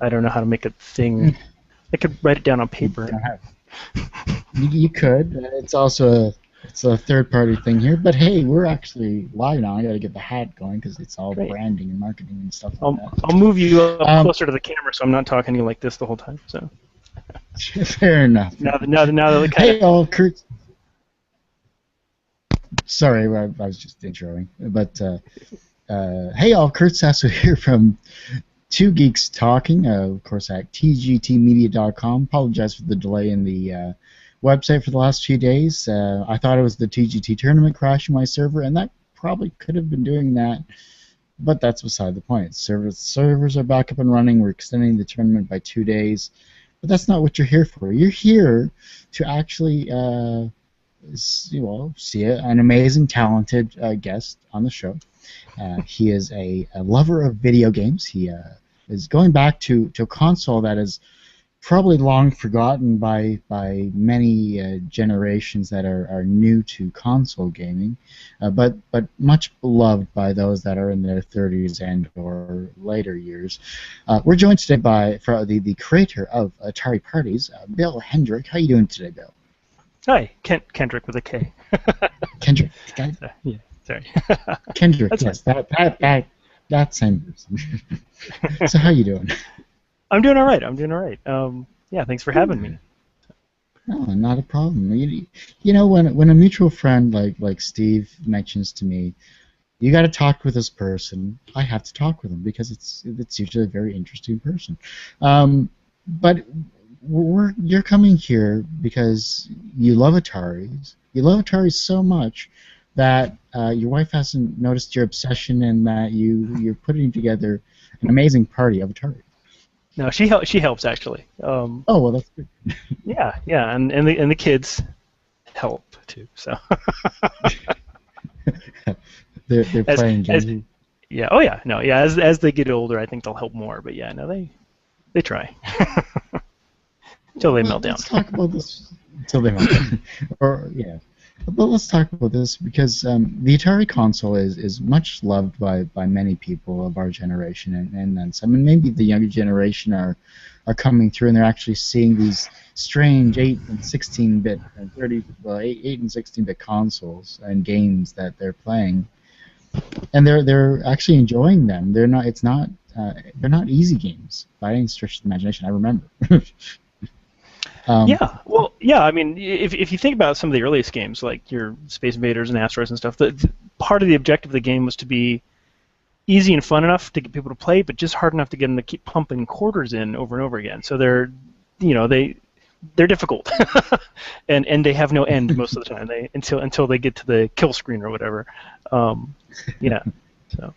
I don't know how to make a thing. I could write it down on paper. You could. It's a third-party thing here, but hey, we're actually live now. I got to get the hat going because it's all Great. branding and marketing and stuff like that. I'll move you up closer to the camera so I'm not talking to you like this the whole time. So. Fair enough. Now that hey, all, Kurt. Sorry, I was just introing. But hey, all, Kurt Sasso here from Two Geeks Talking, of course, at tgtmedia.com. Apologize for the delay in the website for the last few days. I thought it was the TGT tournament crashing my server, and that probably could have been doing that, but that's beside the point. Servers are back up and running. We're extending the tournament by 2 days, but that's not what you're here for. You're here to actually see an amazing, talented guest on the show. He is a lover of video games. He is going back to a console that is probably long forgotten by many generations that are new to console gaming, but much beloved by those that are in their 30s and or later years. We're joined today by the creator of Atari Parties, Bill Kendrick. How are you doing today, Bill? Hi, Kendrick with a K. Kendrick. Yeah, sorry. Kendrick. That's yes, that same person. So how you doing? I'm doing all right. Yeah, thanks for having me. No, not a problem. You know, when a mutual friend like Steve mentions to me, you got to talk with this person, I have to talk with them because it's usually a very interesting person. But you're coming here because you love Ataris. You love Ataris so much that your wife hasn't noticed your obsession and that you're putting together an amazing party of Atari. No, she helps actually. Oh well, that's good. yeah, and the kids help too. So they're playing games. As they get older, I think they'll help more. But yeah, no, they try until they melt down. Let's talk about this until they melt down. But let's talk about this because the Atari console is much loved by many people of our generation and then some. And maybe the younger generation are coming through and they're actually seeing these strange 8 and 16-bit and 8 and 16-bit consoles and games that they're playing, and they're actually enjoying them. They're not easy games by any stretch of the imagination. I remember. I mean, if you think about some of the earliest games, like your Space Invaders and Asteroids and stuff, part of the objective of the game was to be easy and fun enough to get people to play, but just hard enough to get them to keep pumping quarters in over and over again. So they're difficult, and they have no end most of the time. Until they get to the kill screen or whatever. So, but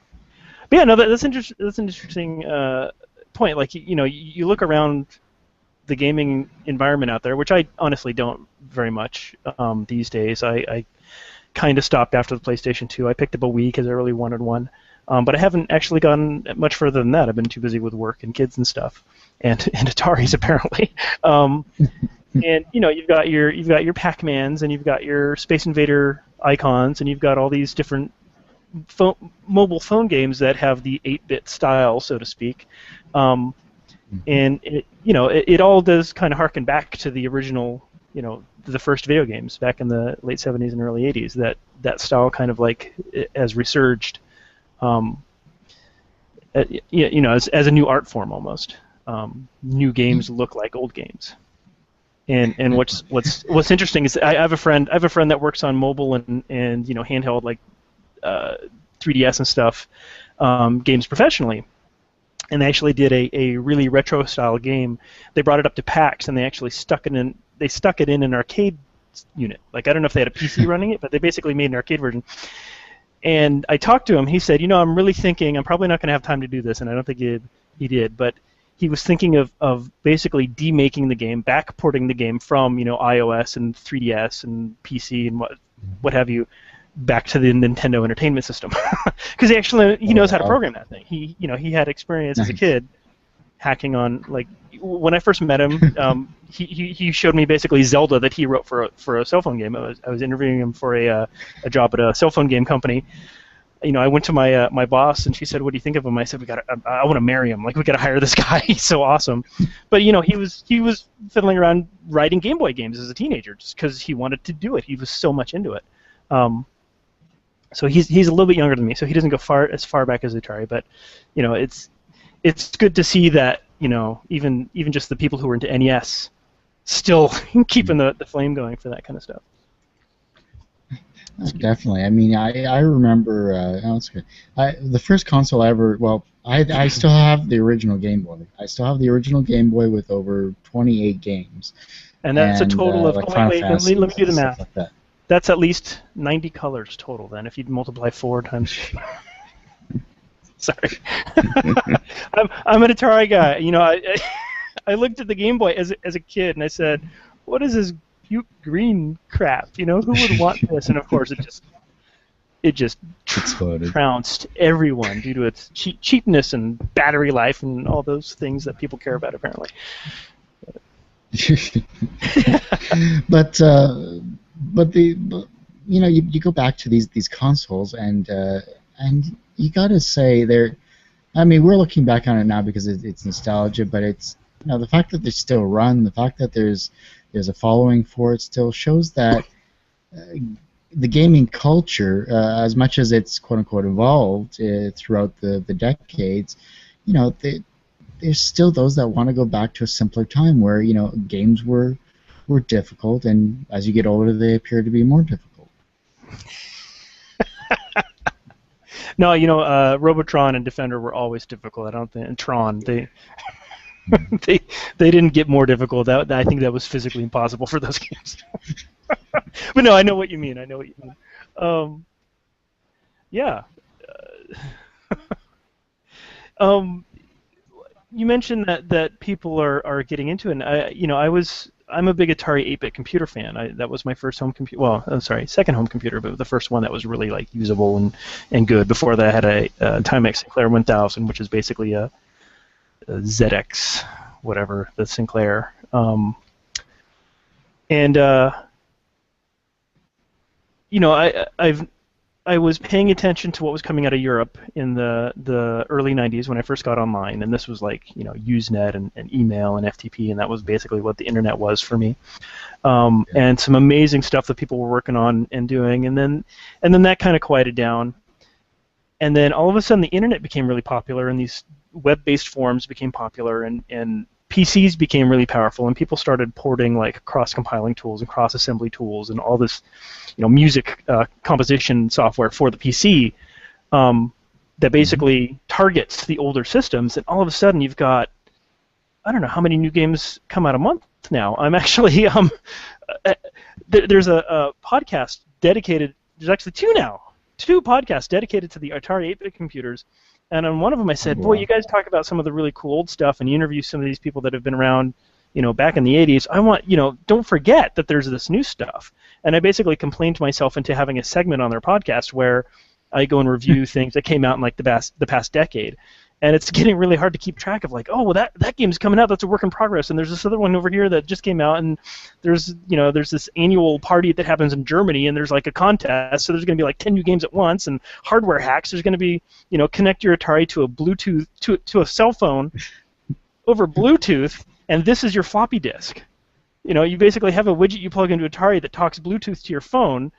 yeah, no, that's an interesting point. Like you look around the gaming environment out there, which I honestly don't very much these days. I kind of stopped after the PlayStation 2. I picked up a Wii because I really wanted one, but I haven't actually gone much further than that. I've been too busy with work and kids and stuff, and Ataris apparently. And you've got your Pac-Mans and you've got your Space Invader icons and you've got all these different mobile phone games that have the 8-bit style, so to speak. And it all does kind of harken back to the original, the first video games back in the late 70s and early 80s. That style kind of like has resurged, as a new art form almost. New games look like old games. And what's interesting is I have a friend that works on mobile and handheld like 3DS and stuff games professionally. And they actually did a really retro style game. They brought it up to PAX and they actually stuck it in. They stuck it in an arcade unit. Like I don't know if they had a PC running it, but they basically made an arcade version. And I talked to him. He said, I'm really thinking. I'm probably not going to have time to do this, and I don't think he did. But he was thinking of basically demaking the game, backporting the game from iOS and 3DS and PC and what have you, back to the Nintendo Entertainment System, because he knows how to program that thing. He had experience as a kid hacking on, like when I first met him, he showed me basically Zelda that he wrote for a cell phone game. I was interviewing him for a job at a cell phone game company, I went to my boss, and she said, "What do you think of him?" I said, I want to marry him. Like, we got to hire this guy. He's so awesome." But he was fiddling around writing Game Boy games as a teenager just because he wanted to do it. He was so much into it. So he's a little bit younger than me, so he doesn't go as far back as Atari. But it's good to see that even just the people who were into NES still keeping the flame going for that kind of stuff. Definitely. I mean, I remember. That's good. The first console I ever. Well, I still have the original Game Boy. I still have the original Game Boy with over 28 games. And that's a total of. Like Wait, let me do the math. Like that. That's at least 90 colors total. Then, if you multiply 4 times. Sorry, I'm an Atari guy. I looked at the Game Boy as a kid, and I said, "What is this cute green crap? Who would want this?" And of course, it just exploded, trounced everyone due to its cheapness and battery life and all those things that people care about, apparently. But you go back to these consoles and you gotta say I mean, we're looking back on it now because it's nostalgia, but it's the fact that they still run, the fact that there's a following for it still shows that the gaming culture, as much as it's quote unquote evolved throughout the decades, there's still those that want to go back to a simpler time where games were difficult, and as you get older, they appear to be more difficult. No, Robotron and Defender were always difficult. I don't think, and Tron, they didn't get more difficult. I think that was physically impossible for those games. But no, I know what you mean. Yeah. You mentioned that people are getting into it. And I'm a big Atari 8-bit computer fan. That was my first home computer. Well, I'm sorry, second home computer, but the first one that was really like usable and good. Before that, I had a Timex Sinclair 1000, which is basically a ZX, whatever, the Sinclair. I was paying attention to what was coming out of Europe in the early 90s when I first got online, and this was like Usenet and email and FTP, and that was basically what the internet was for me. And some amazing stuff that people were working on and doing, and then that kind of quieted down. And then all of a sudden the internet became really popular, and these web-based forums became popular, and PCs became really powerful, and people started porting like cross-compiling tools and cross-assembly tools and all this, music composition software for the PC that basically targets the older systems. And all of a sudden, you've got, I don't know how many new games come out a month now. I'm actually there's a podcast dedicated. There's actually two podcasts dedicated to the Atari 8-bit computers. And on one of them, I said, "Boy, you guys talk about some of the really cool old stuff, and you interview some of these people that have been around, back in the '80s. I want, don't forget that there's this new stuff." And I basically complained to myself into having a segment on their podcast where I go and review things that came out in like the past decade. And it's getting really hard to keep track of, like, oh, well, that game's coming out. That's a work in progress. And there's this other one over here that just came out. And there's this annual party that happens in Germany, and there's like a contest. So there's going to be like 10 new games at once, and hardware hacks. There's going to be, connect your Atari to a Bluetooth to a cell phone over Bluetooth, and this is your floppy disk. You basically have a widget you plug into Atari that talks Bluetooth to your phone,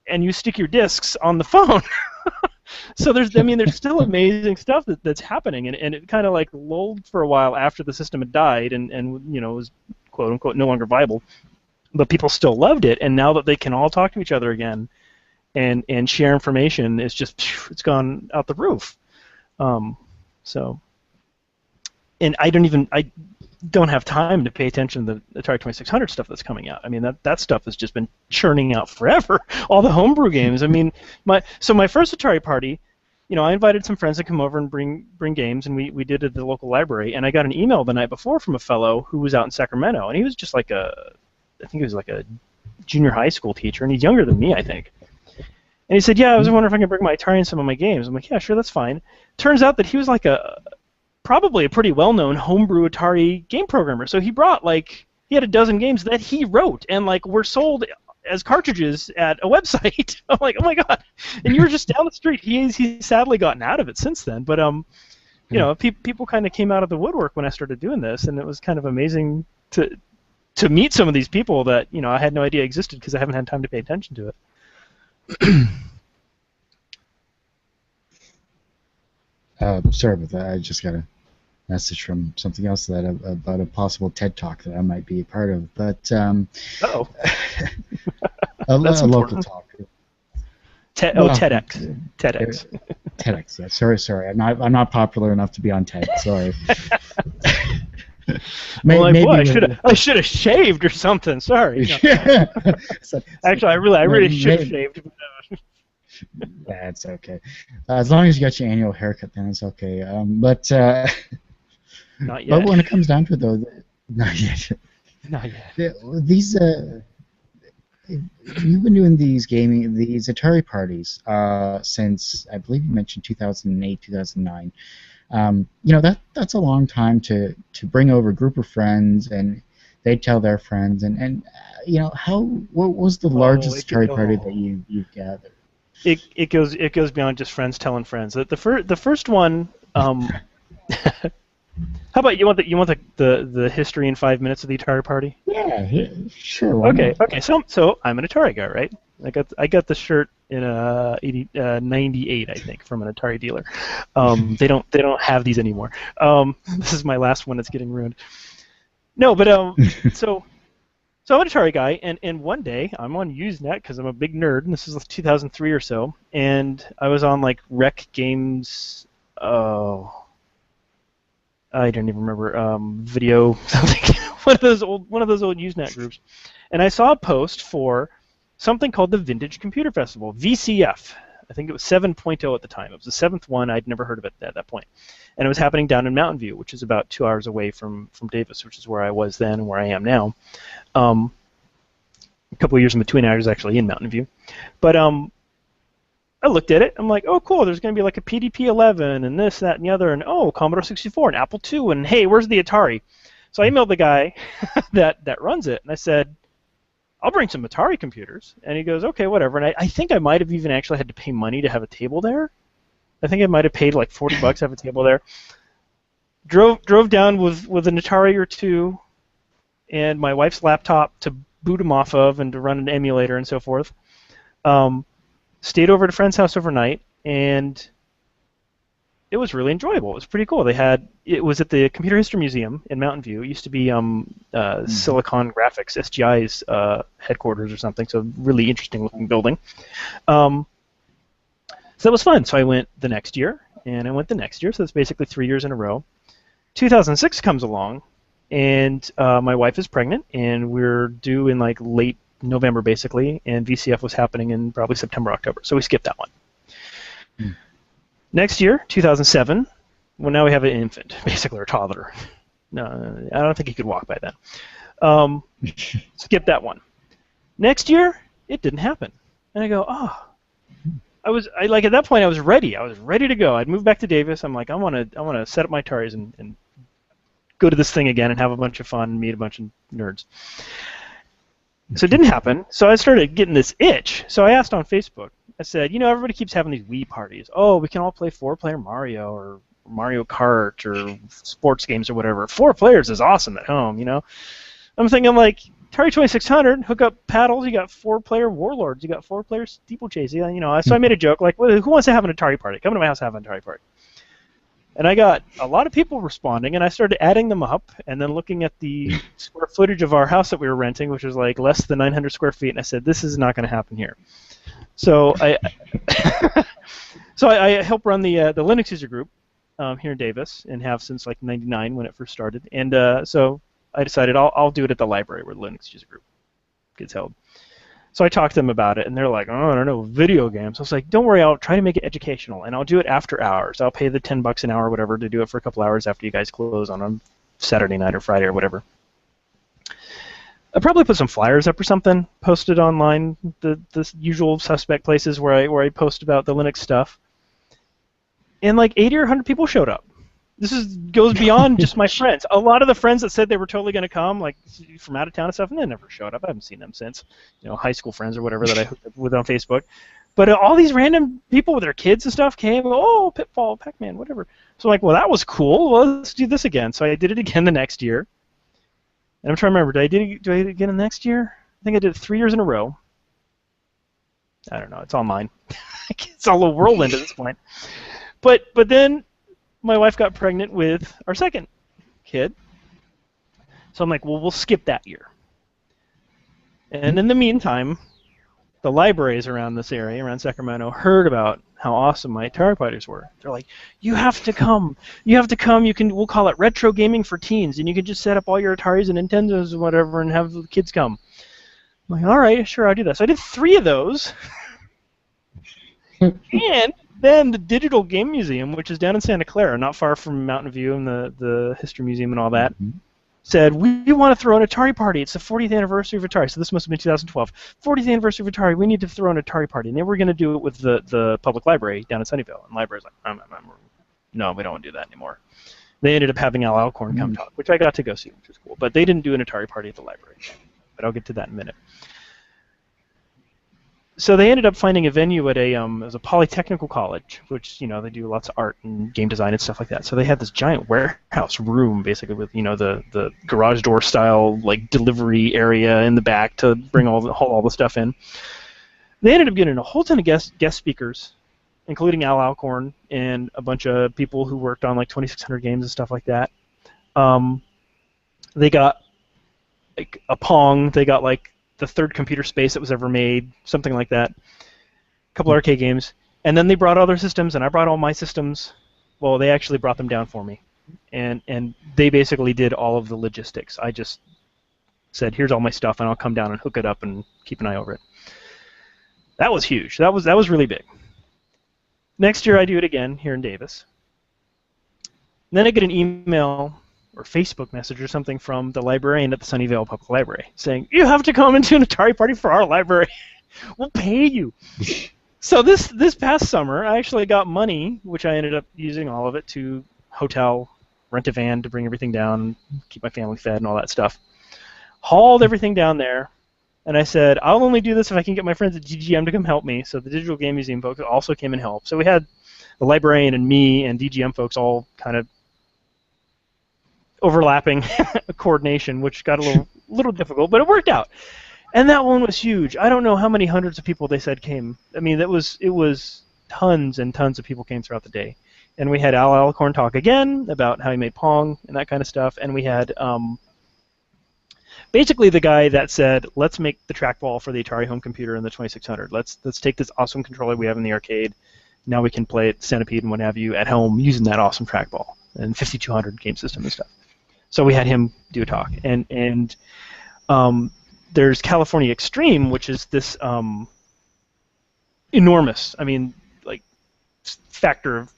and you stick your discs on the phone. So there's still amazing stuff that's happening, and it kind of like lulled for a while after the system had died and was quote unquote no longer viable, but people still loved it, and now that they can all talk to each other again and share information, it's gone out the roof. And I don't have time to pay attention to the Atari 2600 stuff that's coming out. I mean, that stuff has just been churning out forever. All the homebrew games. I mean, my first Atari party, I invited some friends to come over and bring games, and we did it at the local library. And I got an email the night before from a fellow who was out in Sacramento, and he was just like I think he was like a junior high school teacher, and he's younger than me, I think. And he said, "Yeah, I was wondering if I could bring my Atari and some of my games." I'm like, "Yeah, sure, that's fine." Turns out that he was like probably a pretty well-known homebrew Atari game programmer. So he brought he had a dozen games that he wrote and were sold as cartridges at a website. I'm like, oh my god! And you were just down the street. He's sadly gotten out of it since then. But you know, people kind of came out of the woodwork when I started doing this, and it was kind of amazing to meet some of these people that, you know, I had no idea existed because I haven't had time to pay attention to it. Sorry about that. I just got a message from something else about a possible TED Talk that I might be a part of. But Uh-oh. a That's local important. talk. TEDx. TEDx. TEDx. Yeah. Sorry. I'm not popular enough to be on TED. Sorry. I should have shaved or something. Sorry. No. Actually, I really should have shaved. That's okay. As long as you got your annual haircut, then it's okay. But Not yet. but when it comes down to it, though, not yet. Not yet. These you've been doing these Atari parties since, I believe you mentioned 2008, 2009. You know, that's a long time to bring over a group of friends, and they tell their friends, and you know, what was the largest Atari party that you've gathered? It goes beyond just friends telling friends. The first one. How about you want the history in 5 minutes of the Atari Party? Yeah, sure. Why not? Okay. So I'm an Atari guy, right? I got the shirt in 98, I think, from an Atari dealer. They don't have these anymore. This is my last one that's getting ruined. No, but so I'm an Atari guy, and one day I'm on Usenet because I'm a big nerd, and this is 2003 or so, and I was on like Rec Games. Oh, I don't even remember, video something, one of those old Usenet groups, and I saw a post for something called the Vintage Computer Festival, VCF. I think it was 7.0 at the time. It was the seventh one. I'd never heard of it at that point, and it was happening down in Mountain View, which is about 2 hours away from Davis, which is where I was then and where I am now. A couple of years in between, I was actually in Mountain View, but I looked at it. I'm like, oh, cool. There's going to be like a PDP-11 and this, that, and the other, and oh, Commodore 64 and Apple II, and hey, where's the Atari? So I emailed the guy that runs it, and I said, I'll bring some Atari computers. And he goes, okay, whatever. And I think I might have even actually had to pay money to have a table there. I think I might have paid like $40 to have a table there. Drove down with an Atari or two and my wife's laptop to boot them off of and to run an emulator and so forth. Stayed over at a friend's house overnight, and it was really enjoyable. It was pretty cool. It was at the Computer History Museum in Mountain View. It used to be Silicon Graphics, SGI's headquarters or something, so really interesting looking building. So that was fun. So I went the next year, and I went the next year, so that's basically 3 years in a row. 2006 comes along, and my wife is pregnant, and we're due in like late November basically, and VCF was happening in probably September, October, so we skipped that one. Next year, 2007, well, now we have an infant, basically, or a toddler. No, I don't think he could walk by then. Skip that one. Next year, it didn't happen, and I go, oh. At that point I was ready. I was ready to go. I'd moved back to Davis. I'm like, I want to set up my Ataris and go to this thing again and have a bunch of fun and meet a bunch of nerds. So it didn't happen. So I started getting this itch. So I asked on Facebook. I said, you know, everybody keeps having these Wii parties. Oh, we can all play 4-player Mario or Mario Kart or sports games or whatever. 4 players is awesome at home, you know. I'm thinking like Atari 2600, hook up paddles. You got 4-player Warlords. You got 4-player Steeplechase. You know. So I made a joke like, well, who wants to have an Atari party? Come to my house, have an Atari party. And I got a lot of people responding, and I started adding them up, and then looking at the square footage of our house that we were renting, which was like less than 900 square feet, and I said, this is not going to happen here. So I help run the Linux user group here in Davis, and have since like '99 when it first started. And so I decided I'll do it at the library where the Linux user group gets held. So I talked to them about it, and they're like, oh, I don't know, video games. I was like, don't worry, I'll try to make it educational, and I'll do it after hours. I'll pay the $10 an hour or whatever to do it for a couple hours after you guys close on a Saturday night or Friday or whatever. I'll probably put some flyers up or something, posted online, the usual suspect places where I post about the Linux stuff. And like 80 or 100 people showed up. goes beyond just my friends. A lot of the friends that said they were totally going to come, like from out of town and stuff, and they never showed up. I haven't seen them since, high school friends or whatever that I hooked up with on Facebook. But all these random people with their kids and stuff came. Oh, Pitfall, Pac-Man, whatever. So I'm like, well, that was cool. Well, let's do this again. So I did it again the next year. And I'm trying to remember, do I do it again the next year? I think I did it 3 years in a row. I don't know. It's all mine. It's all a whirlwind at this point. But then my wife got pregnant with our second kid. So I'm like, well, we'll skip that year. And in the meantime, the libraries around this area, around Sacramento, heard about how awesome my Atari Parties were. They're like, you have to come. You have to come. We'll call it retro gaming for teens, and you can just set up all your Ataris and Nintendos and whatever and have the kids come. I'm like, all right, sure, I'll do that. So I did 3 of those. And then the Digital Game Museum, which is down in Santa Clara, not far from Mountain View and the History Museum and all that, said, we want to throw an Atari Party. It's the 40th anniversary of Atari. So this must have been 2012. 40th anniversary of Atari. We need to throw an Atari Party. And they were going to do it with the public library down in Sunnyvale. And the library's like, no, we don't want to do that anymore. They ended up having Al Alcorn come talk, which I got to go see, which was cool. But they didn't do an Atari Party at the library. But I'll get to that in a minute. So they ended up finding a venue at it was a polytechnical college, which they do lots of art and game design and stuff like that. So they had this giant warehouse room, basically with the garage door style like delivery area in the back to bring all the stuff in. They ended up getting a whole ton of guest speakers, including Al Alcorn and a bunch of people who worked on like 2600 games and stuff like that. They got like a Pong. They got like the third computer space that was ever made, something like that. A couple arcade games. And then they brought other systems, and I brought all my systems. Well, they actually brought them down for me. And they basically did all of the logistics. I just said, here's all my stuff, and I'll come down and hook it up and keep an eye over it. That was huge. That was really big. Next year I do it again here in Davis. And then I get an email or Facebook message or something from the librarian at the Sunnyvale Public Library saying, you have to come into an Atari Party for our library. We'll pay you. So this past summer, I actually got money, which I ended up using all of it to hotel, rent a van to bring everything down, keep my family fed and all that stuff. Hauled everything down there, and I said, I'll only do this if I can get my friends at DGM to come help me. So the Digital Game Museum folks also came and helped. So we had the librarian and me and DGM folks all kind of overlapping coordination, which got a little difficult, but it worked out. And that one was huge. I don't know how many hundreds of people they said came. I mean, it was tons and tons of people came throughout the day. And we had Al Alcorn talk again about how he made Pong and that kind of stuff. And we had basically the guy that said, let's make the trackball for the Atari home computer and the 2600. Let's take this awesome controller we have in the arcade. Now we can play it Centipede and what have you at home using that awesome trackball and 5200 game system and stuff. So we had him do a talk, and there's California Extreme, which is this enormous, I mean, like factor of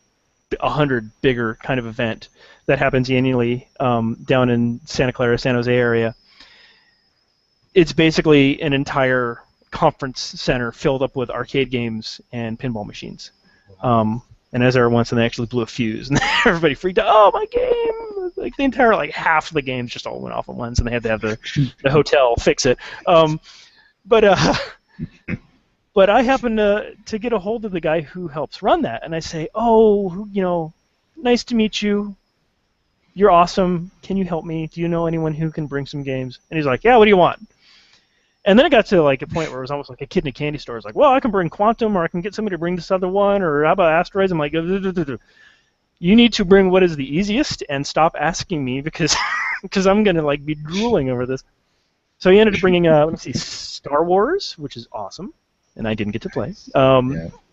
100 bigger kind of event that happens annually down in Santa Clara, San Jose area. It's basically an entire conference center filled up with arcade games and pinball machines. And as there once, and they actually blew a fuse, and everybody freaked out. Oh, my game! Like the entire half of the games just all went off at once, and they had to have the hotel fix it. But I happened to get a hold of the guy who helps run that, and I say, oh, nice to meet you. You're awesome. Can you help me? Do you know anyone who can bring some games? And he's like, yeah. What do you want? And then it got to a point where it was almost like a kid in a candy store. It's like, well, I can bring Quantum, or I can get somebody to bring this other one, or how about Asteroids? I'm like, you need to bring what is the easiest and stop asking me because I'm going to be drooling over this. So he ended up bringing, let me see, Star Wars, which is awesome, and I didn't get to play.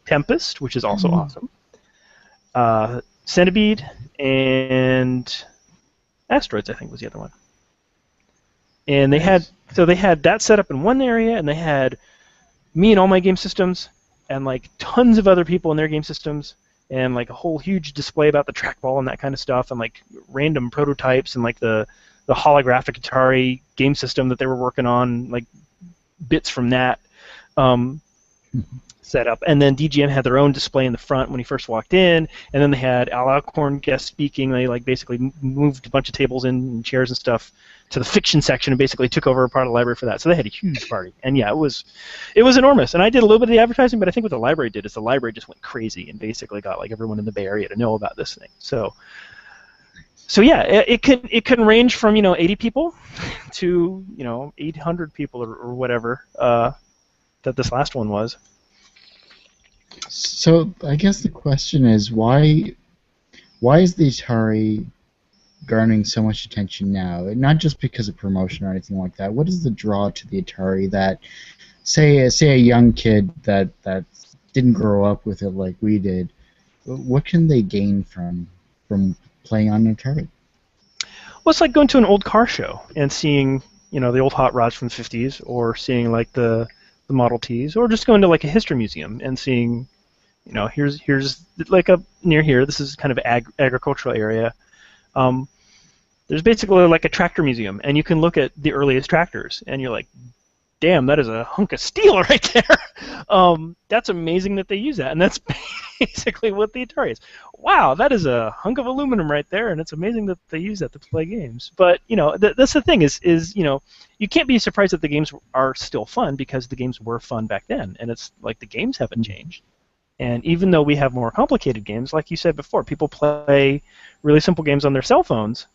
Tempest, which is also awesome. Centipede, and Asteroids, I think, was the other one. And they had that set up in one area, and they had me and all my game systems, and tons of other people in their game systems, and a whole huge display about the trackball and that kind of stuff, and random prototypes and the holographic Atari game system that they were working on, bits from that. set up. And then DGM had their own display in the front when he first walked in, and then they had Al Alcorn guest speaking. They like basically moved a bunch of tables and chairs and stuff to the fiction section and basically took over a part of the library for that. So they had a huge party. And yeah, it was enormous. And I did a little bit of the advertising, but I think what the library did is the library just went crazy and basically got like everyone in the Bay Area to know about this thing. So yeah, it can range from 80 people to 800 people or whatever that this last one was. So I guess the question is why is the Atari garnering so much attention now? Not just because of promotion or anything like that. What is the draw to the Atari that, say a young kid that didn't grow up with it like we did, what can they gain from playing on an Atari? Well, it's like going to an old car show and seeing the old hot rods from the 50s, or seeing like the Model Ts, or just going to like a history museum and seeing here's like near here, this is kind of agricultural area. There's basically like a tractor museum, and you can look at the earliest tractors, and you're like, damn, that is a hunk of steel right there. That's amazing that they use that, and that's basically what the Atari is. Wow, that is a hunk of aluminum right there, and it's amazing that they use that to play games. But that's the thing is you can't be surprised that the games are still fun, because the games were fun back then, and it's like the games haven't changed. And even though we have more complicated games, like you said before, people play really simple games on their cell phones.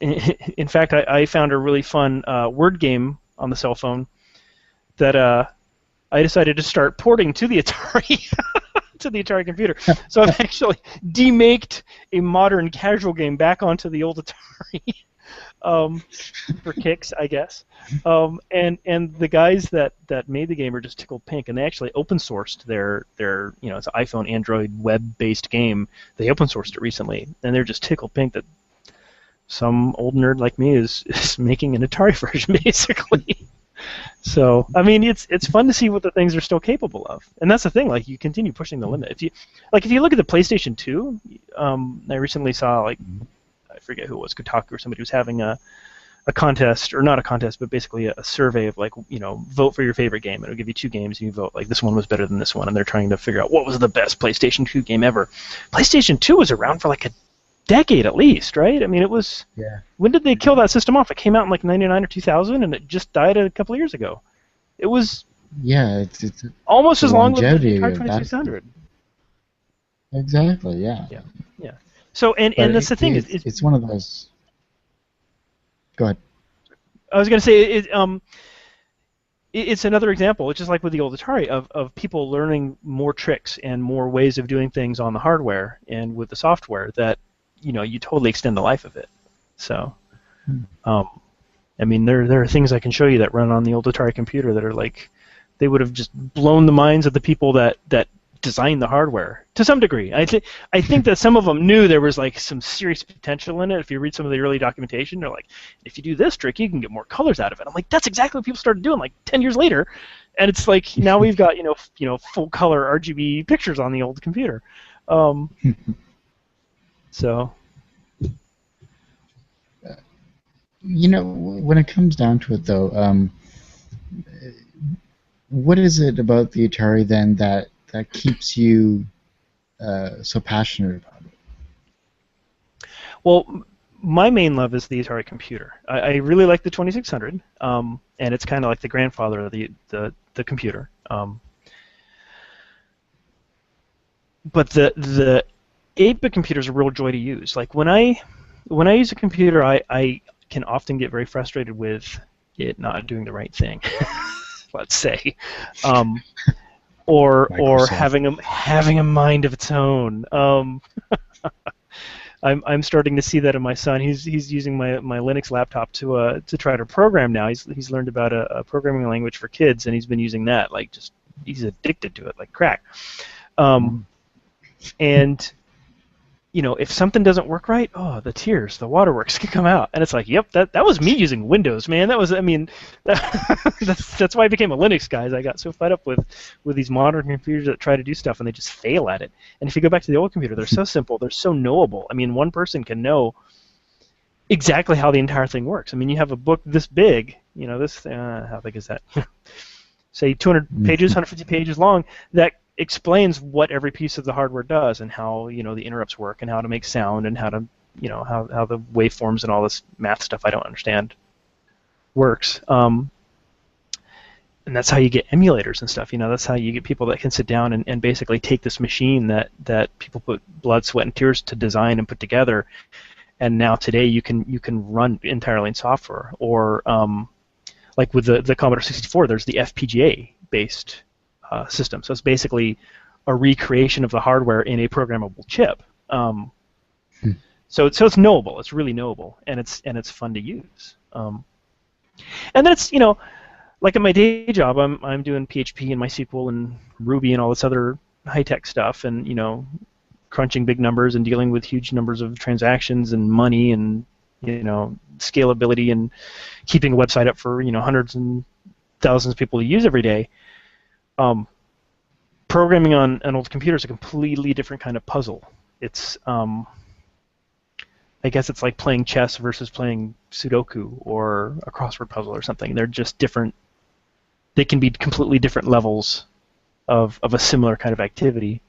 In fact, I found a really fun word game on the cell phone that I decided to start porting to the Atari, to the Atari computer. So I've actually demaked a modern casual game back onto the old Atari. For kicks, I guess. And the guys that made the game are just tickled pink, and they actually open sourced their it's an iPhone, Android, web-based game. They open sourced it recently, and they're just tickled pink that some old nerd like me is making an Atari version, basically. So I mean, it's fun to see what the things are still capable of, and that's the thing. Like, you continue pushing the limit. If you look at the PlayStation 2, I recently saw, like, I forget who it was, Kotaku or somebody was having a contest, or not a contest, but basically a survey of, like, vote for your favorite game. It'll give you 2 games, and you vote, like, this one was better than this one, and they're trying to figure out what was the best PlayStation 2 game ever. PlayStation 2 was around for like a decade at least, right? I mean, it was. Yeah. When did they kill that system off? It came out in like 99 or 2000, and it just died a couple of years ago. It was. Yeah, it's almost as long as the longevity Atari of 2600. Exactly. Yeah. Yeah. So and that's the thing, it's one of those. Go ahead. I was going to say it's another example. It's just like with the old Atari of people learning more tricks and more ways of doing things on the hardware and with the software that you totally extend the life of it. So, I mean, there are things I can show you that run on the old Atari computer that are like, they would have just blown the minds of the people that designed the hardware to some degree. I think that some of them knew there was like some serious potential in it. If you read some of the early documentation, they're like, if you do this trick, you can get more colors out of it. I'm like, that's exactly what people started doing like 10 years later, and it's like now we've got full color RGB pictures on the old computer. So. When it comes down to it, though, what is it about the Atari then that keeps you so passionate about it? Well, my main love is the Atari computer. I really like the 2600, and it's kind of like the grandfather of the computer. But the 8-bit computer is a real joy to use. Like when I use a computer, I can often get very frustrated with it not doing the right thing. Let's say, or having a mind of its own. I'm starting to see that in my son. He's using my Linux laptop to try to program now. He's learned about a programming language for kids, and he's been using that. Like, just he's addicted to it like crack. And if something doesn't work right, the tears, the waterworks can come out, and it's like, yep, that was me using Windows, man. That's why I became a Linux guy. I got so fed up with these modern computers that try to do stuff and they just fail at it. And if you go back to the old computer, they're so simple, they're so knowable. I mean, one person can know exactly how the entire thing works. I mean, you have a book this big, how big is that? say 200 pages, 150 pages long, that explains what every piece of the hardware does and how the interrupts work and how to make sound and how to how the waveforms and all this math stuff I don't understand works. And that's how you get emulators and stuff. That's how you get people that can sit down and basically take this machine that people put blood, sweat, and tears to design and put together. And now today you can run entirely in software. Or like with the Commodore 64, there's the FPGA-based system. So it's basically a recreation of the hardware in a programmable chip. So it's knowable. It's really knowable, and it's fun to use. And then it's like at my day job, I'm doing PHP and MySQL and Ruby and all this other high-tech stuff, and crunching big numbers and dealing with huge numbers of transactions and money and scalability and keeping a website up for hundreds and thousands of people to use every day. Programming on an old computer is a completely different kind of puzzle. It's I guess it's like playing chess versus playing Sudoku or a crossword puzzle or something. They're just different. They can be completely different levels of a similar kind of activity.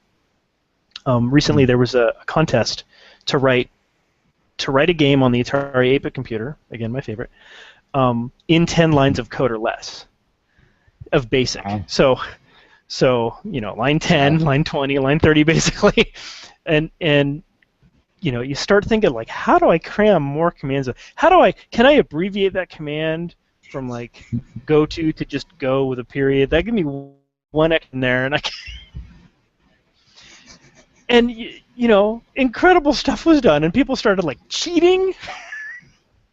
Recently, there was a contest to write a game on the Atari 8-bit computer, again my favorite, in 10 lines of code or less of BASIC. Wow. So line 10, line 20, line 30, basically, and you start thinking like, how do I cram more commands? Can I abbreviate that command from like go to just go with a period? That give me one X in there, and incredible stuff was done, and people started like cheating,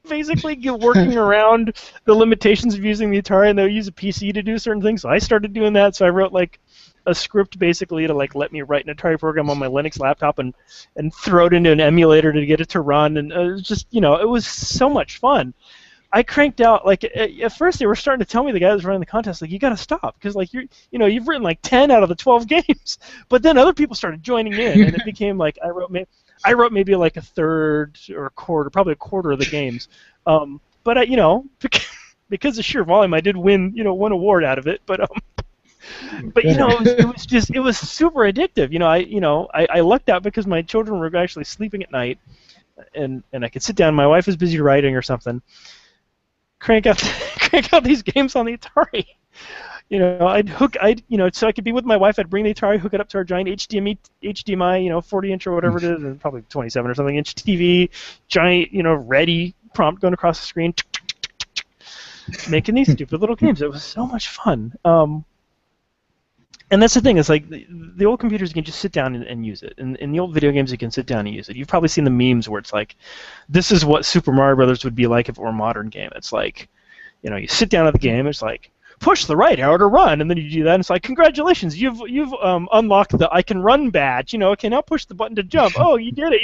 basically working around the limitations of using the Atari, and they'll use a PC to do certain things. So I started doing that. So I wrote like a script basically to like let me write an Atari program on my Linux laptop and throw it into an emulator to get it to run, and it was just it was so much fun. I cranked out like at first they were starting to tell me, the guy that was running the contest, like, you got to stop because like you've written like 10 out of the 12 games, but then other people started joining in, and it became like I wrote maybe like a third or a quarter, probably a quarter of the games, but because of sheer volume I did win one award out of it, but it was super addictive. I lucked out because my children were actually sleeping at night, and I could sit down. My wife was busy writing or something. Crank out these games on the Atari. So I could be with my wife. I'd bring the Atari, hook it up to our giant HDMI 40-inch or whatever it is, and probably 27 or something inch TV, giant ready prompt going across the screen, making these stupid little games. It was so much fun. And that's the thing, is like the old computers, you can just sit down and use it. And in the old video games, you can sit down and use it. You've probably seen the memes where it's like, this is what Super Mario Brothers would be like if it were a modern game. It's like, you sit down at the game, it's like, push the right arrow to run, and then you do that, and it's like, congratulations, you've unlocked the I can run badge. Okay, now push the button to jump. Oh, you did it.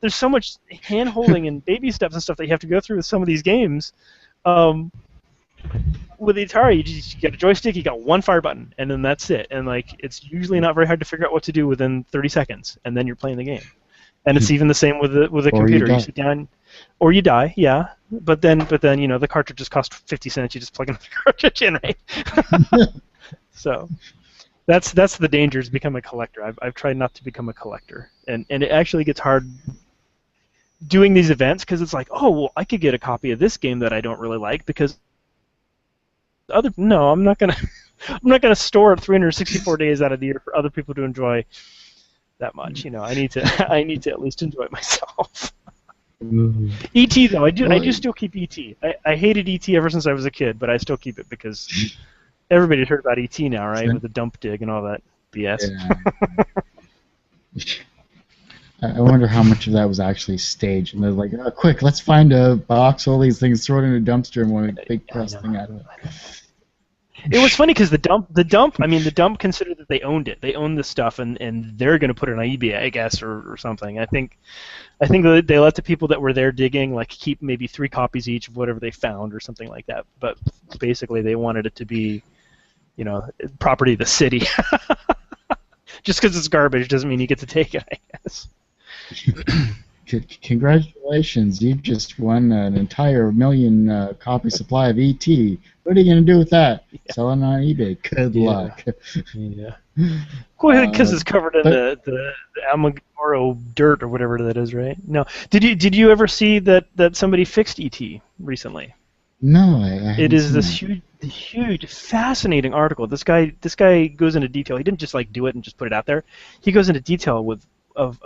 There's so much hand-holding and baby steps and stuff that you have to go through with some of these games. With the Atari, you got a joystick, you got one fire button, and then that's it. And like, it's usually not very hard to figure out what to do within 30 seconds, and then you're playing the game. And it's even the same with a computer. You sit down, or you die, yeah. But then the cartridges cost 50 cents. You just plug another cartridge in, right? So that's the dangers of becoming a collector. I've tried not to become a collector, and it actually gets hard doing these events because it's like, oh well, I could get a copy of this game that I don't really like because I'm not gonna store it 364 days out of the year for other people to enjoy that much. I need to at least enjoy it myself. E.T. though, I do still keep E.T. I hated E.T. ever since I was a kid, but I still keep it because everybody's heard about E.T. now, right? With the dump dig and all that BS. Yeah. I wonder how much of that was actually staged. And they're like, oh, quick, let's find a box, all these things, throw it in a dumpster, and make a big press thing out of it. It was funny because the dump considered that they owned it. They owned the stuff, and they're going to put it on eBay, I guess, or something. I think they let the people that were there digging like keep maybe 3 copies each of whatever they found or something like that. But basically, they wanted it to be, property of the city. Just because it's garbage doesn't mean you get to take it, I guess. Congratulations, you just won an entire million copy supply of ET. What are you going to do with that? Yeah. Sell it on eBay. Good Yeah. luck. Yeah. Well, because it's covered in But the Amagoro dirt or whatever that is, right? No. Did you ever see that somebody fixed ET recently? no, I It haven't is seen this that. huge, fascinating article. This guy goes into detail. He didn't just like do it and just put it out there. He goes into detail with of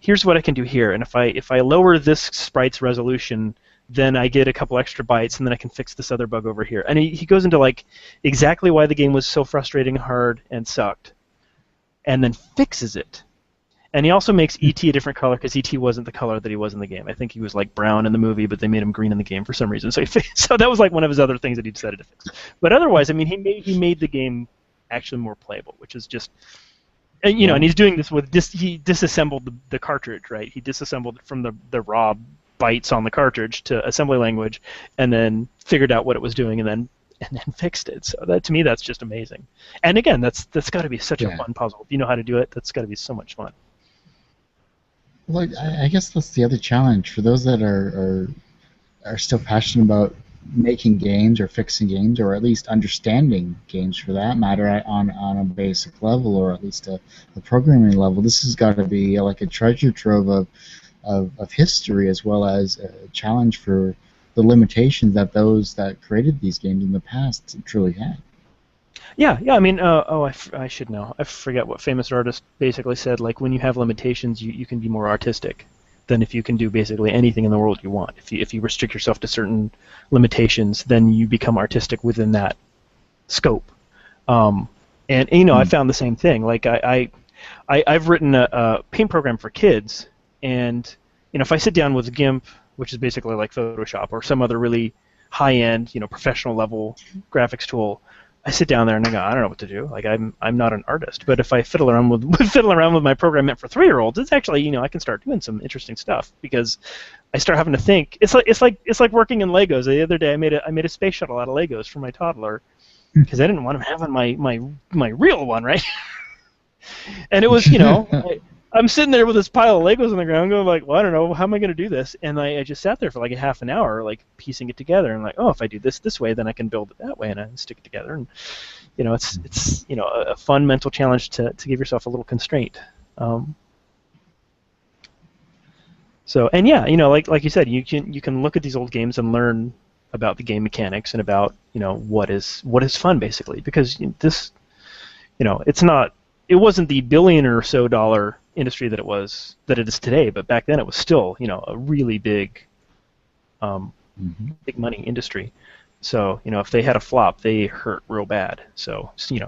here's what I can do here, and if I lower this sprite's resolution, then I get a couple extra bytes, and then I can fix this other bug over here. And he goes into like exactly why the game was so frustrating, hard, and sucked, and then fixes it. And he also makes ET a different color because ET wasn't the color that he was in the game. I think he was like brown in the movie, but they made him green in the game for some reason. So so that was like one of his other things that he decided to fix. But otherwise, I mean, he made the game actually more playable, which is just and he's doing this with he disassembled the cartridge, right? He disassembled it from the raw bytes on the cartridge to assembly language, and then figured out what it was doing, and then fixed it. So that to me, that's just amazing. And again, that's got to be such a fun puzzle. If you know how to do it, that's got to be so much fun. Well, I guess that's the other challenge for those that are still passionate about making games or fixing games or at least understanding games for that matter on a basic level or at least a programming level. This has got to be like a treasure trove of history as well as a challenge for the limitations that those that created these games in the past truly had. Yeah. I mean, I should know. I forget what famous artist basically said. Like, when you have limitations, you can be more artistic than if you can do basically anything in the world you want. If you restrict yourself to certain limitations, then you become artistic within that scope. I found the same thing. Like I've written a paint program for kids, and if I sit down with GIMP, which is basically like Photoshop or some other really high-end, professional level graphics tool, I sit down there and I go, I don't know what to do. Like I'm not an artist, but if I fiddle around with my program meant for 3-year-olds, it's actually I can start doing some interesting stuff because I start having to think. It's like working in Legos. The other day I made a space shuttle out of Legos for my toddler because I didn't want him having my real one, right? And it was I'm sitting there with this pile of Legos on the ground going like, well, I don't know, how am I going to do this? And I just sat there for like a half an hour, like piecing it together and like, oh, if I do this way, then I can build it that way, and I stick it together. And it's a fun mental challenge to give yourself a little constraint. Like you said, you can look at these old games and learn about the game mechanics and about what is fun basically, because it wasn't the billion or so dollar industry that it is today, but back then it was still a really big big money industry. So if they had a flop, they hurt real bad. So see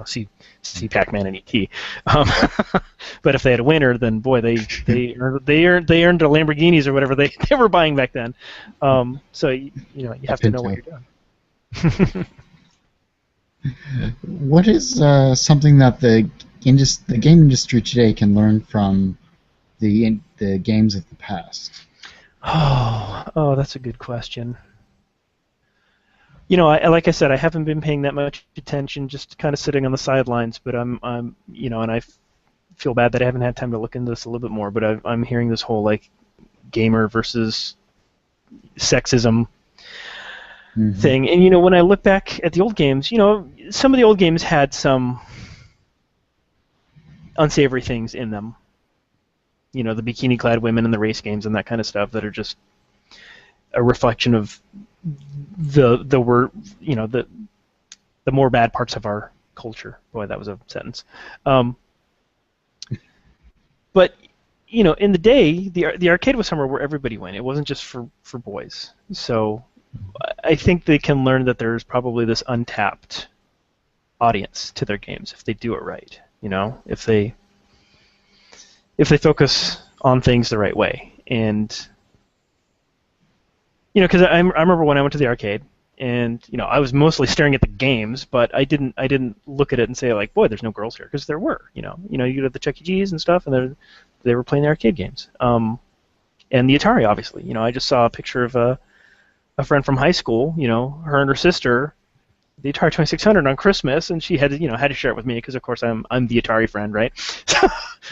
Pac-Man and ET. But if they had a winner, then boy, they earned the Lamborghinis or whatever they were buying back then. So you have to know what you're doing. What is something that the game industry today can learn from the games of the past? Oh, that's a good question. Like I said, I haven't been paying that much attention, just kind of sitting on the sidelines. But and I feel bad that I haven't had time to look into this a little bit more. But I'm hearing this whole like gamer versus sexism thing, and when I look back at the old games, some of the old games had some unsavory things in them. The bikini-clad women in the race games and that kind of stuff that are just a reflection of the more bad parts of our culture. Boy, that was a sentence. But in the day, the arcade was somewhere where everybody went. It wasn't just for boys. So I think they can learn that there's probably this untapped audience to their games if they do it right. If they focus on things the right way. And because I remember when I went to the arcade, and I was mostly staring at the games, but I didn't look at it and say like, boy, there's no girls here, because there were. You go to the Chuck E. Cheese and stuff, and they were playing the arcade games. And the Atari, obviously. I just saw a picture of a friend from high school. Her and her sister the Atari 2600 on Christmas, and she had to share it with me because of course I'm the Atari friend, right?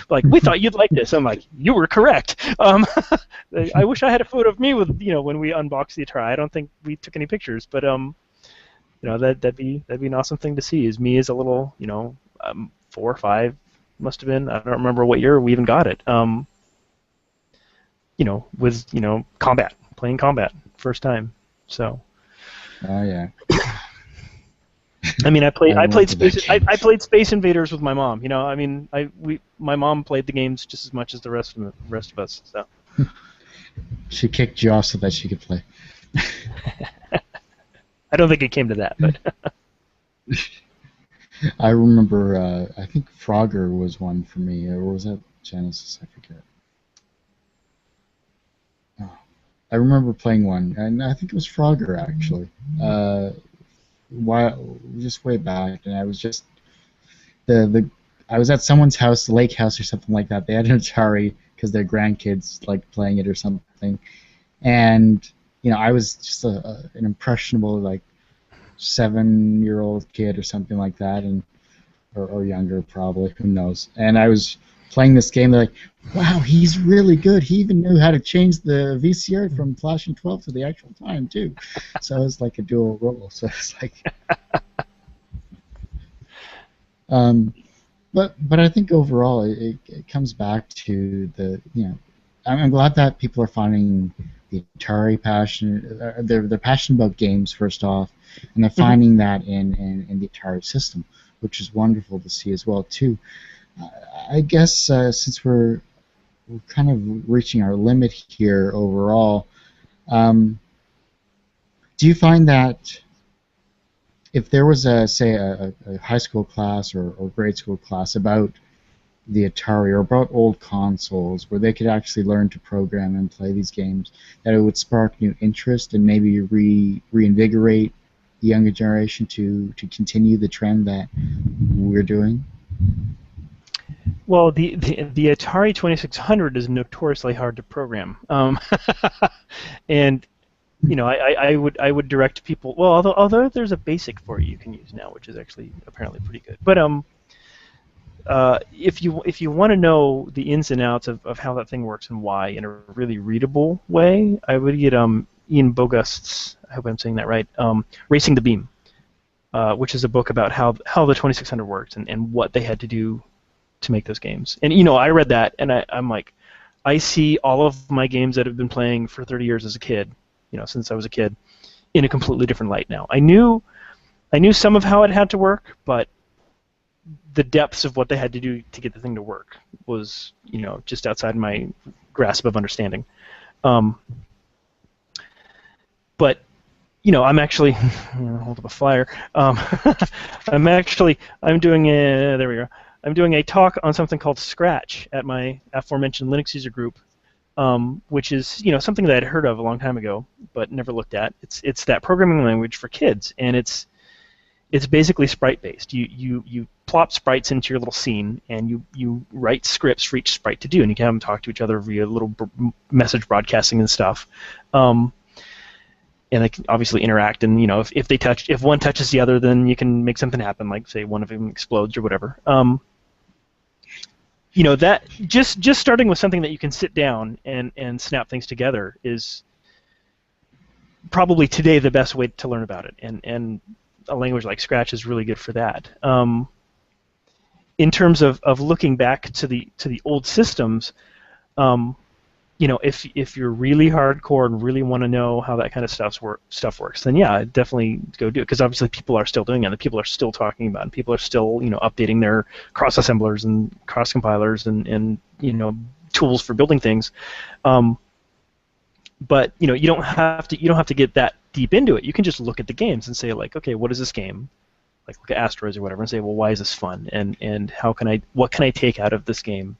Like, we thought you'd like this. I'm like, you were correct. I wish I had a photo of me with when we unboxed the Atari. I don't think we took any pictures, but that'd be an awesome thing to see. Is me as a little 4 or 5 must have been. I don't remember what year we even got it. With playing combat first time. So. Oh yeah. I mean, I played that Space Invaders with my mom. My mom played the games just as much as the rest of us. So. She kicked you off so that she could play. I don't think it came to that, but. I remember. I think Frogger was one for me, or was that Genesis? I forget. Oh, I remember playing one, and I think it was Frogger actually. Just way back, and I was just I was at someone's house, the lake house or something like that. They had an Atari because their grandkids liked playing it or something, and I was just an impressionable 7-year-old kid or something like that, and or younger probably, who knows. And I was playing this game. They're like, "Wow, he's really good. He even knew how to change the VCR from flashing 12 to the actual time too." So it was like a dual role. So it's like, but I think overall it comes back to I'm glad that people are finding the Atari passion. They're passionate about games first off, and they're finding that in the Atari system, which is wonderful to see as well too. I guess since we're kind of reaching our limit here overall, do you find that if there was a high school class or grade school class about the Atari or about old consoles where they could actually learn to program and play these games, that it would spark new interest and maybe reinvigorate the younger generation to continue the trend that we're doing? Well, the Atari 2600 is notoriously hard to program, and I would direct people. Well, although there's a basic for it you can use now, which is actually apparently pretty good. But if you want to know the ins and outs of how that thing works and why in a really readable way, I would get Ian Bogust's, I hope I'm saying that right, Racing the Beam, which is a book about how the 2600 works and what they had to do to make those games. And I read that and I'm like, I see all of my games that I've been playing for 30 years as a kid, since I was a kid, in a completely different light now. I knew some of how it had to work, but the depths of what they had to do to get the thing to work was, just outside my grasp of understanding. But I'm actually hold up a flyer. I'm doing there we go. I'm doing a talk on something called Scratch at my aforementioned Linux user group, which is something that I'd heard of a long time ago but never looked at. It's that programming language for kids, and it's basically sprite based. You plop sprites into your little scene, and you write scripts for each sprite to do, and you can have them talk to each other via little message broadcasting and stuff. And they can obviously interact, and if one touches the other, then you can make something happen, like say one of them explodes or whatever. That just starting with something that you can sit down and snap things together is probably today the best way to learn about it, and a language like Scratch is really good for that. In terms of looking back to the old systems, if you're really hardcore and really want to know how that kind of stuff works, then yeah, definitely go do it, because obviously people are still doing it, and people are still talking about it, and people are still updating their cross assemblers and cross compilers and tools for building things. But you don't have to get that deep into it. You can just look at the games and say, like, okay, what is this game? Like look at Asteroids or whatever and say, well, why is this fun? And what can I take out of this game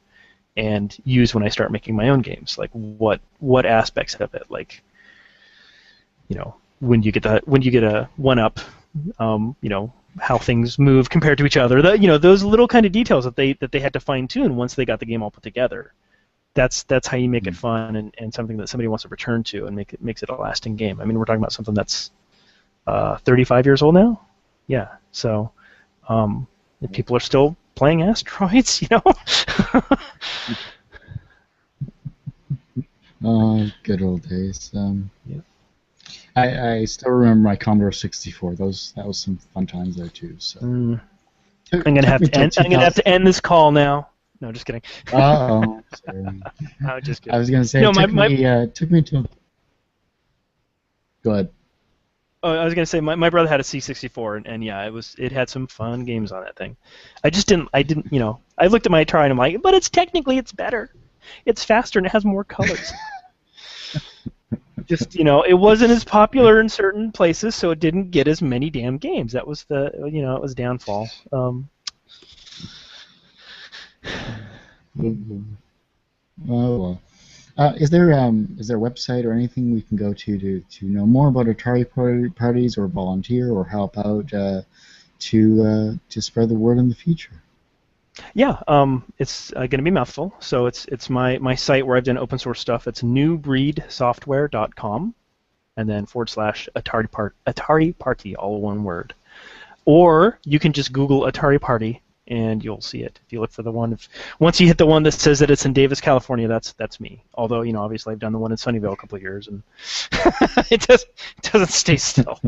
and use when I start making my own games? Like what aspects of it, like when you get a 1-up, how things move compared to each other. Those little kind of details that they had to fine tune once they got the game all put together. That's how you make it fun and something that somebody wants to return to and makes it a lasting game. I mean, we're talking about something that's 35 years old now. Yeah. So and people are still playing Asteroids, you know. Oh, good old days. Yeah. I still remember my Commodore 64. That was some fun times there too. So took me till I'm gonna have 2000. to end this call now. No, just kidding. Oh, sorry. No, just I kidding. was gonna say No, it took me till. Go ahead. Oh, I was gonna say my brother had a C64, and yeah, it had some fun games on that thing. I didn't, you know, I looked at my Atari and I'm like, but it's better, it's faster and it has more colors. Just, you know, it wasn't as popular in certain places, so it didn't get as many damn games. That was it was downfall. Oh well. Is there a website or anything we can go to know more about parties or volunteer or help out to spread the word in the future? Yeah, it's going to be a mouthful. So it's my site where I've done open source stuff. It's newbreedsoftware.com, and then / Atari Party, all one word. Or you can just Google Atari Party and you'll see it. If you look for the one, once you hit the one that says that it's in Davis, California, that's me. Although, you know, obviously I've done the one in Sunnyvale a couple of years, and it doesn't stay still.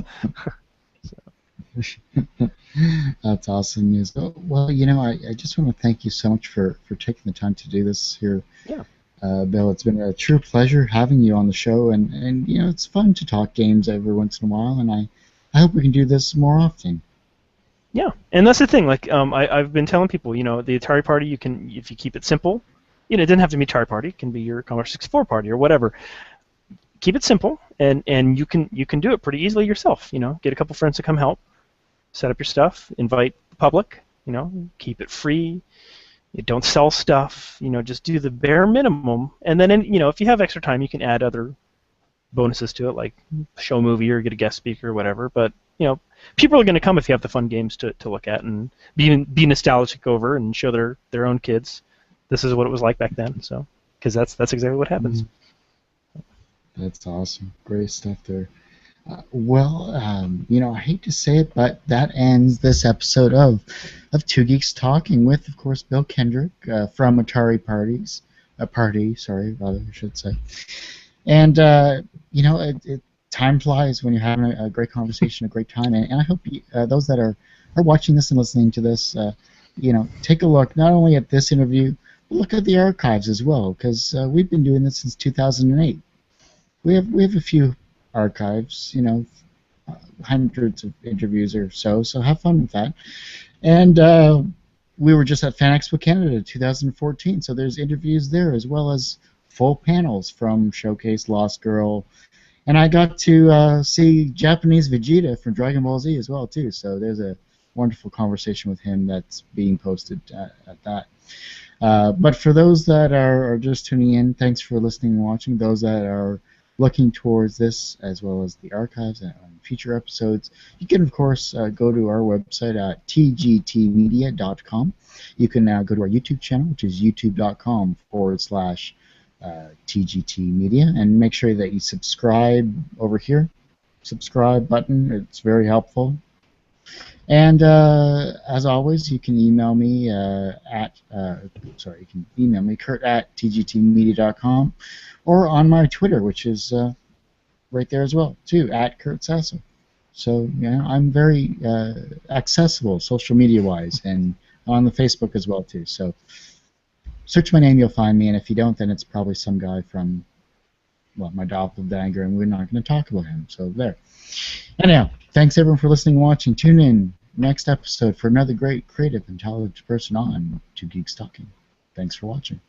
That's awesome news. Well, you know, I just want to thank you so much for taking the time to do this here. Yeah. Bill, it's been a true pleasure having you on the show, and you know, it's fun to talk games every once in a while, and I hope we can do this more often. Yeah, and that's the thing. Like, I've been telling people, you know, the Atari Party, you can, if you keep it simple, you know, it doesn't have to be Atari Party. It can be your Commodore 64 party or whatever. Keep it simple, and you can do it pretty easily yourself. You know, get a couple friends to come help, set up your stuff, invite the public. You know, keep it free. You don't sell stuff. You know, just do the bare minimum, and then you know, if you have extra time, you can add other bonuses to it, like show a movie or get a guest speaker or whatever. But you know, people are going to come if you have the fun games to look at and be nostalgic over and show their own kids this is what it was like back then. So, because that's exactly what happens. That's awesome. Great stuff there. You know, I hate to say it, but that ends this episode of Two Geeks Talking with, of course, Bill Kendrick from Atari Parties. Rather, I should say. And, you know, time flies when you're having a great conversation, a great time. And I hope those that are watching this and listening to this, you know, take a look not only at this interview, but look at the archives as well, because we've been doing this since 2008. We have a few archives, you know, hundreds of interviews or so have fun with that. And we were just at Fan Expo Canada 2014, so there's interviews there as well as full panels from Showcase, Lost Girl, and I got to see Japanese Vegeta from Dragon Ball Z as well too, so there's a wonderful conversation with him that's being posted at that. But for those that are just tuning in, thanks for listening and watching. Those that are looking towards this as well as the archives and future episodes, you can of course go to our website at tgtmedia.com. You can now go to our YouTube channel, which is youtube.com/ TGT Media, and make sure that you subscribe over here. Subscribe button, it's very helpful. And as always, you can email me you can email me, Kurt at tgtmedia.com, or on my Twitter, which is right there as well, too, at Kurt Sasso. So, you know, I'm very accessible social media-wise, and on the Facebook as well, too. So, search my name, you'll find me, and if you don't, then it's probably some guy from, well, my doppelganger, and we're not going to talk about him. So, there. Anyhow, thanks everyone for listening and watching. Tune in next episode for another great, creative, and talented person on Two Geeks Talking. Thanks for watching.